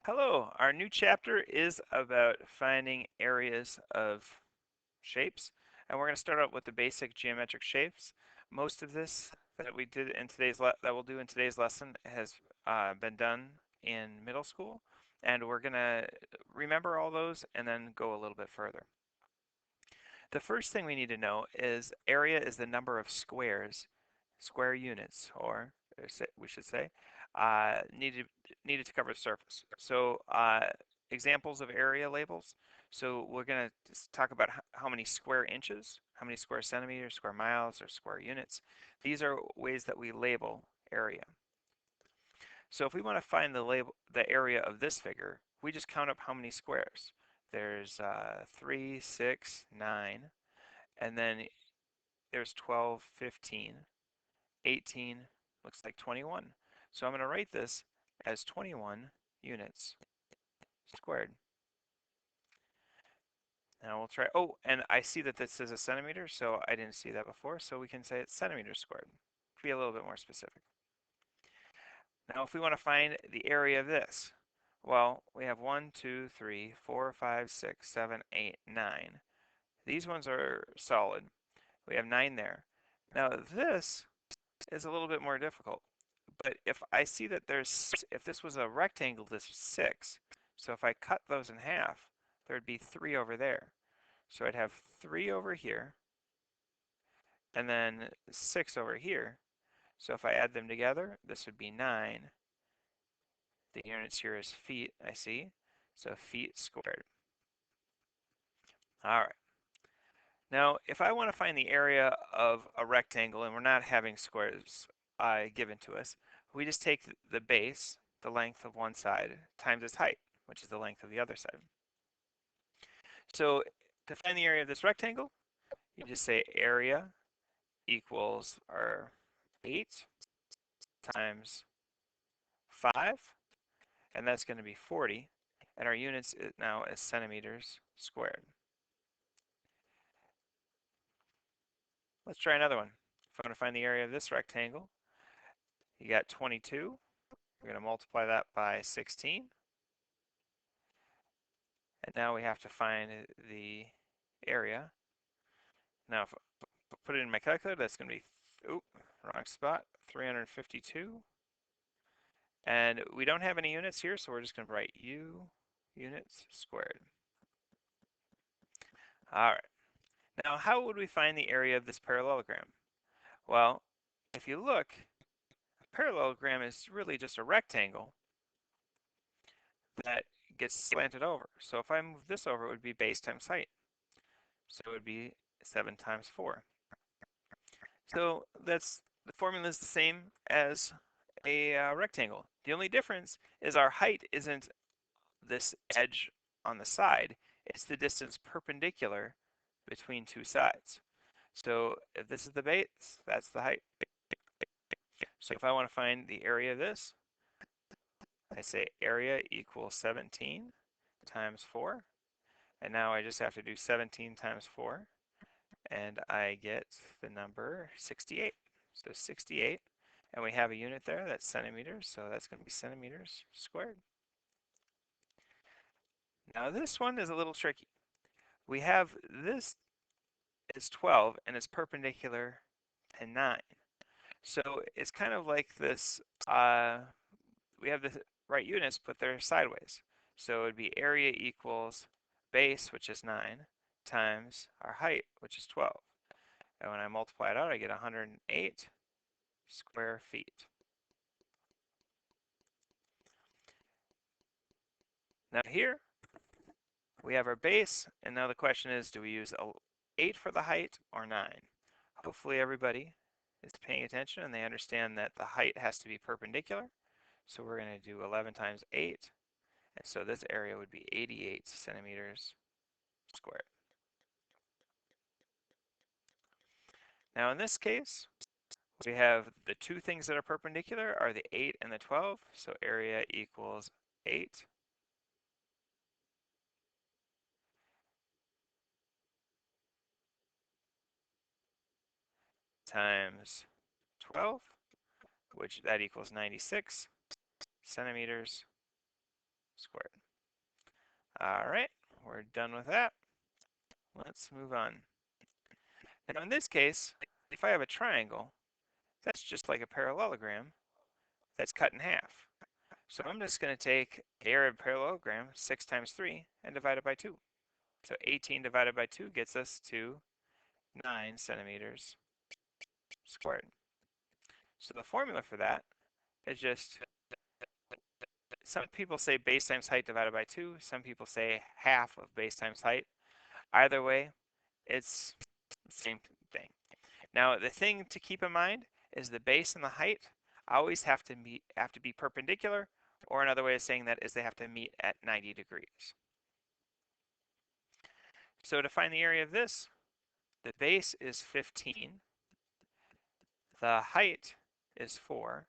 Hello, our new chapter is about finding areas of shapes, and we're going to start out with the basic geometric shapes. Most of this that we did in that we'll do in today's lesson has been done in middle school, and we're going to remember all those and then go a little bit further. The first thing we need to know is area is the number of square units, or we should say, needed to cover the surface. So examples of area labels. So we're going to talk about how many square inches, how many square centimeters, square miles, or square units. These are ways that we label area. So if we want to find the area of this figure, we just count up how many squares. There's 3, 6, 9, and then there's 12, 15, 18, looks like 21. So I'm going to write this as 21 units squared. Now we'll try, oh, and I see that this is a centimeter, so I didn't see that before, so we can say it's centimeters squared. Be a little bit more specific. Now if we want to find the area of this, well, we have 1, 2, 3, 4, 5, 6, 7, 8, 9. These ones are solid. We have 9 there. Now this is a little bit more difficult. But if I see that if this was a rectangle, this is 6. So if I cut those in half, there'd be 3 over there. So I'd have 3 over here, and then 6 over here. So if I add them together, this would be 9. The units here is feet, I see. So feet squared. All right. Now, if I want to find the area of a rectangle and we're not having squares given to us, we just take the base, the length of one side, times its height, which is the length of the other side. So to find the area of this rectangle, you just say area equals our 8 times 5, and that's going to be 40, and our units now is centimeters squared. Let's try another one. If I want to find the area of this rectangle, you got 22. We're going to multiply that by 16. And now we have to find the area. Now, if I put it in my calculator, that's going to be, wrong spot, 352. And we don't have any units here, so we're just going to write u units squared. All right. Now, how would we find the area of this parallelogram? Well, if you look, a parallelogram is really just a rectangle that gets slanted over. So if I move this over, it would be base times height. So it would be 7 times 4. So the formula is the same as a rectangle. The only difference is our height isn't this edge on the side, it's the distance perpendicular between two sides. So if this is the base, that's the height. So if I want to find the area of this, I say area equals 17 times 4. And now I just have to do 17 times 4. And I get the number 68. So 68. And we have a unit there, that's centimeters. So that's going to be centimeters squared. Now this one is a little tricky. We have this is 12 and it's perpendicular to 9. So it's kind of like this, we have the right units, but they're sideways. So it would be area equals base, which is 9, times our height, which is 12. And when I multiply it out, I get 108 square feet. Now here, we have our base, and now the question is, do we use 8 for the height or 9? Hopefully everybody is paying attention and they understand that the height has to be perpendicular. So we're going to do 11 times 8. And so this area would be 88 centimeters squared. Now in this case, we have the two things that are perpendicular are the 8 and the 12. So area equals 8 times 12, which that equals 96 centimeters squared. All right, we're done with that. Let's move on. Now in this case, if I have a triangle, that's just like a parallelogram that's cut in half. So I'm just going to take the area of a parallelogram, 6 times 3, and divide it by 2. So 18 divided by 2 gets us to 9 centimeters squared. So the formula for that is just, some people say base times height divided by 2. Some people say half of base times height. Either way, it's the same thing. Now, the thing to keep in mind is the base and the height always have to be perpendicular, or another way of saying that is they have to meet at 90 degrees. So to find the area of this, the base is 15, the height is 4,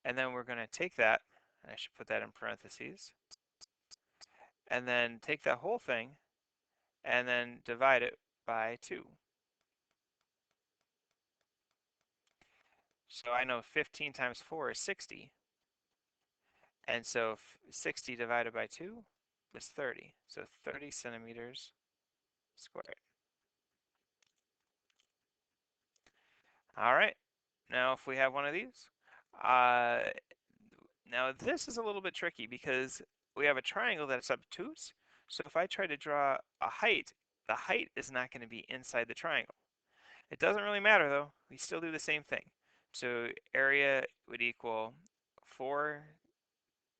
and then we're going to take that, and I should put that in parentheses, and then take that whole thing and then divide it by 2. So I know 15 times 4 is 60, and so 60 divided by 2 is 30. So 30 centimeters squared. All right, now if we have one of these, now this is a little bit tricky because we have a triangle that's obtuse. So if I try to draw a height, the height is not going to be inside the triangle. It doesn't really matter though, we still do the same thing. So area would equal 4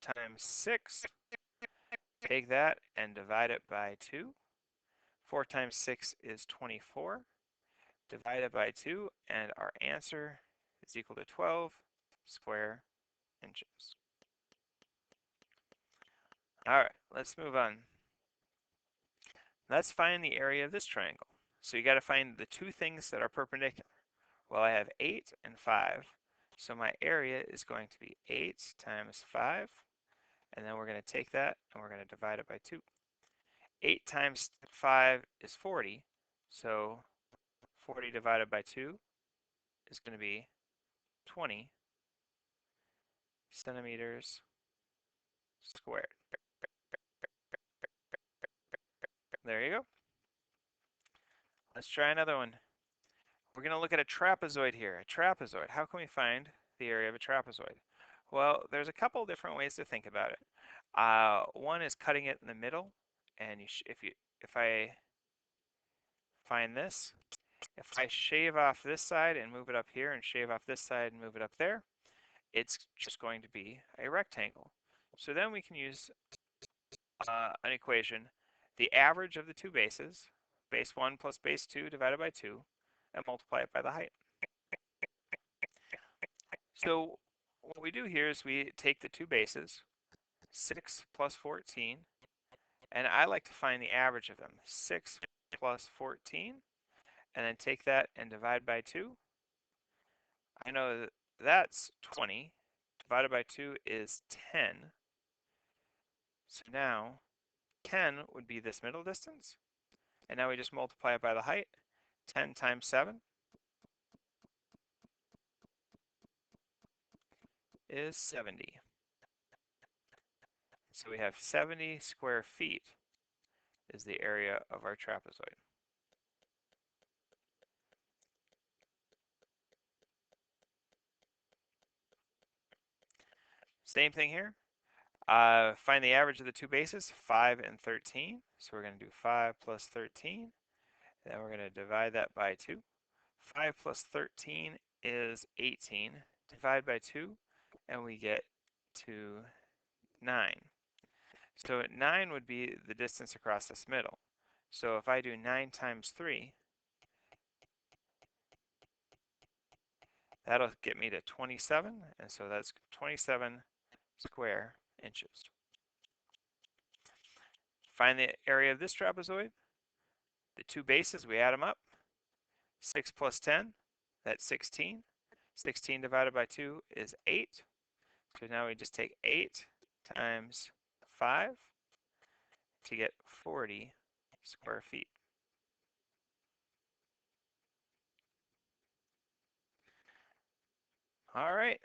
times 6, take that and divide it by 2. 4 times 6 is 24, divide it by 2, and our answer is equal to 12 square inches. All right, let's move on. Let's find the area of this triangle. So you got to find the two things that are perpendicular. Well, I have 8 and 5, so my area is going to be 8 times 5, and then we're going to take that and we're going to divide it by 2. 8 times 5 is 40, so 40 divided by 2 is going to be 20 centimeters squared. There you go. Let's try another one. We're going to look at a trapezoid here. A trapezoid. How can we find the area of a trapezoid? Well, there's a couple different ways to think about it. One is cutting it in the middle, and if I find this, if I shave off this side and move it up here, and shave off this side and move it up there, it's just going to be a rectangle. So then we can use an equation, the average of the two bases, base 1 plus base 2 divided by 2, and multiply it by the height. So what we do here is we take the two bases, 6 plus 14, and I like to find the average of them, 6 plus 14, and then take that and divide by 2. I know that's 20, divided by 2 is 10. So now 10 would be this middle distance, and now we just multiply it by the height. 10 times 7 is 70. So we have 70 square feet is the area of our trapezoid. Same thing here. Find the average of the two bases, 5 and 13. So we're going to do 5 plus 13. Then we're going to divide that by 2. 5 plus 13 is 18. Divide by 2, and we get to 9. So 9 would be the distance across this middle. So if I do 9 times 3, that'll get me to 27, and so that's 27 square inches. Find the area of this trapezoid. The two bases, we add them up. 6 plus 10, that's 16. 16 divided by 2 is 8. So now we just take 8 times 5 to get 40 square feet. All right.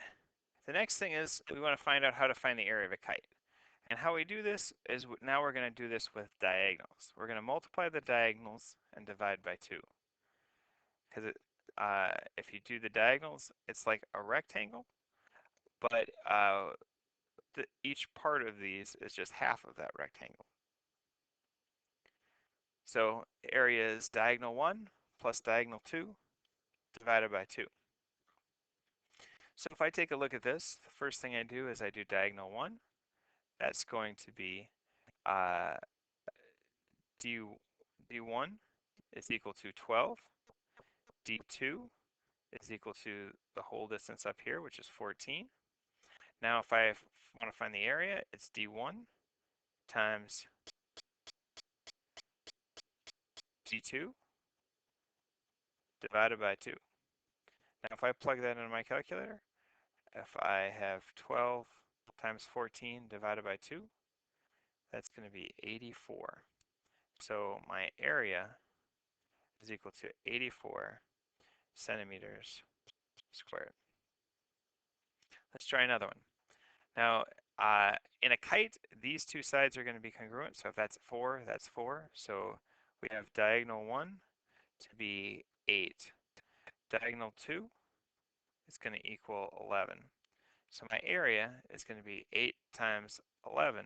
The next thing is we want to find out how to find the area of a kite. And how we do this is now we're going to do this with diagonals. We're going to multiply the diagonals and divide by 2. Because if you do the diagonals, it's like a rectangle, but each part of these is just half of that rectangle. So area is diagonal 1 plus diagonal 2 divided by 2. So if I take a look at this, the first thing I do is I do diagonal 1. That's going to be uh, D1 is equal to 12. D2 is equal to the whole distance up here, which is 14. Now if I want to find the area, it's D1 times D2 divided by 2. Now if I plug that into my calculator, if I have 12 times 14 divided by 2, that's going to be 84. So my area is equal to 84 centimeters squared. Let's try another one. Now, in a kite, these two sides are going to be congruent. So if that's 4, that's 4. So we have diagonal 1 to be 8. Diagonal 2 is going to equal 11. So my area is going to be 8 times 11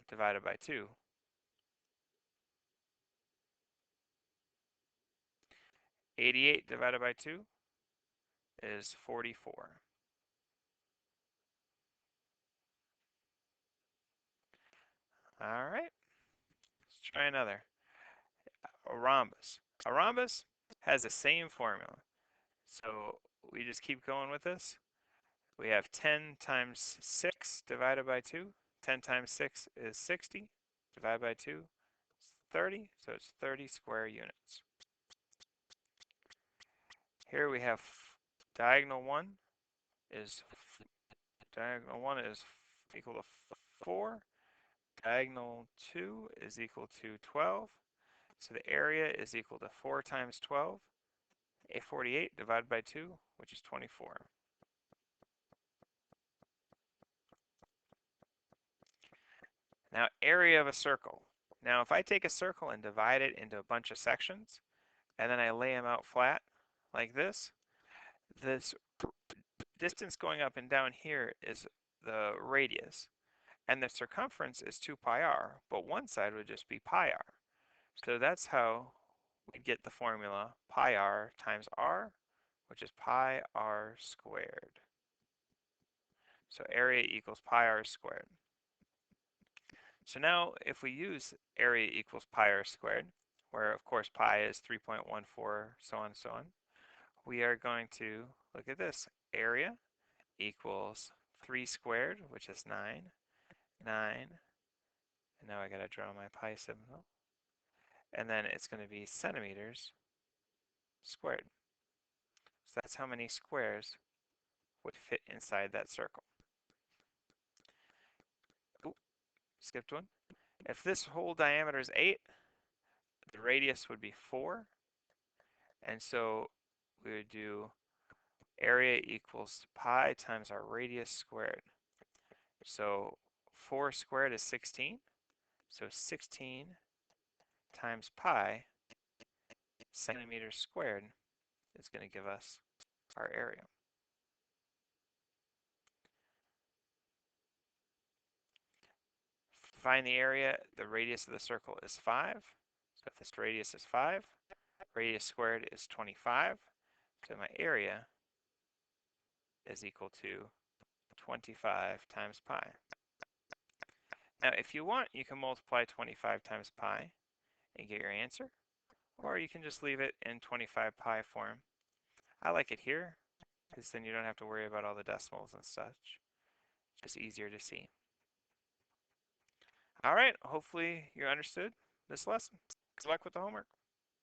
divided by 2. 88 divided by 2 is 44. All right, let's try another. A rhombus. A rhombus has the same formula. So we just keep going with this. We have 10 times 6 divided by 2. 10 times 6 is 60. Divided by 2 is 30. So it's 30 square units. Here we have diagonal 1 is equal to 4. Diagonal 2 is equal to 12. So the area is equal to 4 times 12. 48 divided by 2, which is 24. Now, area of a circle. Now, if I take a circle and divide it into a bunch of sections, and then I lay them out flat like this distance going up and down here is the radius, and the circumference is 2 pi r, but one side would just be pi r. So that's how we get the formula pi r times r, which is pi r squared. So area equals pi r squared. So now if we use area equals pi r squared, where of course pi is 3.14, so on and so on, we are going to look at this. Area equals 3 squared, which is 9, 9, and now I gotta draw my pi symbol, and then it's going to be centimeters squared. So that's how many squares would fit inside that circle. Ooh, skipped one. If this whole diameter is 8, the radius would be 4, and so we would do area equals pi times our radius squared. So 4 squared is 16. So 16 times pi centimeters squared is going to give us our area. Find the area, the radius of the circle is 5. So if this radius is 5, radius squared is 25. So my area is equal to 25 times pi. Now if you want, you can multiply 25 times pi and get your answer, or you can just leave it in 25 pi form. I like it here because then you don't have to worry about all the decimals and such. It's just easier to see. All right, hopefully you understood this lesson. Good luck with the homework.